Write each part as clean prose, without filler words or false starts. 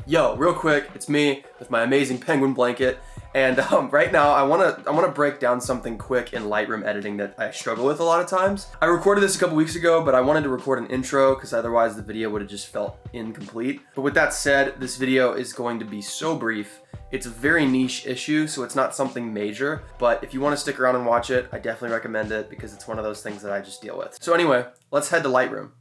Yo, real quick, it's me with my amazing penguin blanket, and right now I wanna break down something quick in Lightroom editing that I struggle with a lot of times. I recorded this a couple weeks ago, but I wanted to record an intro because otherwise the video would have just felt incomplete. But with that said, this video is going to be so brief. It's a very niche issue, so it's not something major, but if you want to stick around and watch it, I definitely recommend it because it's one of those things that I just deal with. So anyway, let's head to Lightroom.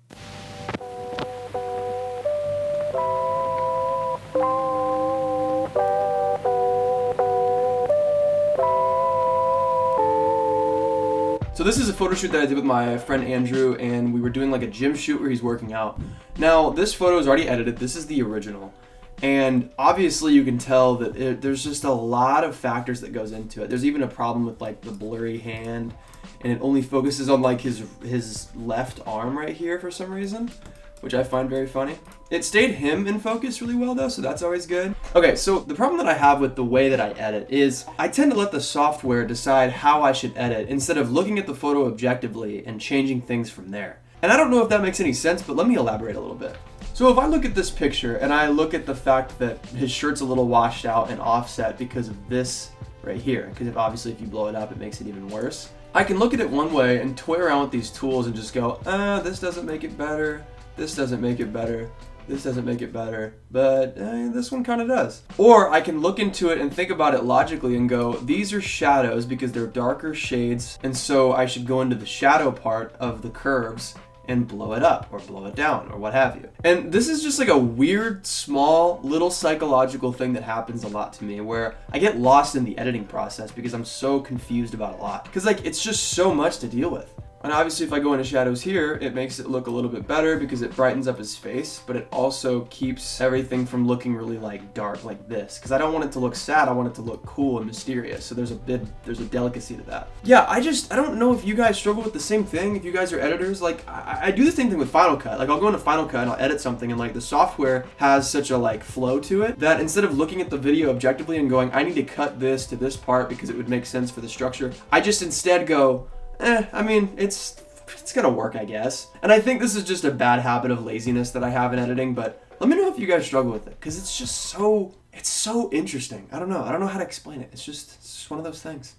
So this is a photo shoot that I did with my friend Andrew, and we were doing like a gym shoot where he's working out. Now, this photo is already edited. This is the original. And obviously you can tell that there's just a lot of factors that goes into it. There's even a problem with like the blurry hand, and it only focuses on like his left arm right here for some reason, which I find very funny. It stayed him in focus really well though, so that's always good. Okay, so the problem that I have with the way that I edit is I tend to let the software decide how I should edit instead of looking at the photo objectively and changing things from there. And I don't know if that makes any sense, but let me elaborate a little bit. So if I look at this picture and I look at the fact that his shirt's a little washed out and offset because of this right here, because obviously if you blow it up, it makes it even worse. I can look at it one way and toy around with these tools and just go, this doesn't make it better, this doesn't make it better, this doesn't make it better, but this one kind of does. Or I can look into it and think about it logically and go, these are shadows because they're darker shades, and so I should go into the shadow part of the curves and blow it up or blow it down or what have you. And this is just like a weird, small, little psychological thing that happens a lot to me where I get lost in the editing process because I'm so confused about a lot. Because like, it's just so much to deal with. And obviously if I go into shadows here, it makes it look a little bit better because it brightens up his face, but it also keeps everything from looking really like dark like this. Because I don't want it to look sad, I want it to look cool and mysterious. So there's a delicacy to that. Yeah, I don't know if you guys struggle with the same thing, if you guys are editors. Like, I do the same thing with Final Cut. Like, I'll go into Final Cut and I'll edit something and like the software has such a like flow to it that instead of looking at the video objectively and going, I need to cut this to this part because it would make sense for the structure, I just instead go, I mean, it's gonna work, I guess. And I think this is just a bad habit of laziness that I have in editing, but let me know if you guys struggle with it, because it's just so interesting. I don't know how to explain it. It's just one of those things.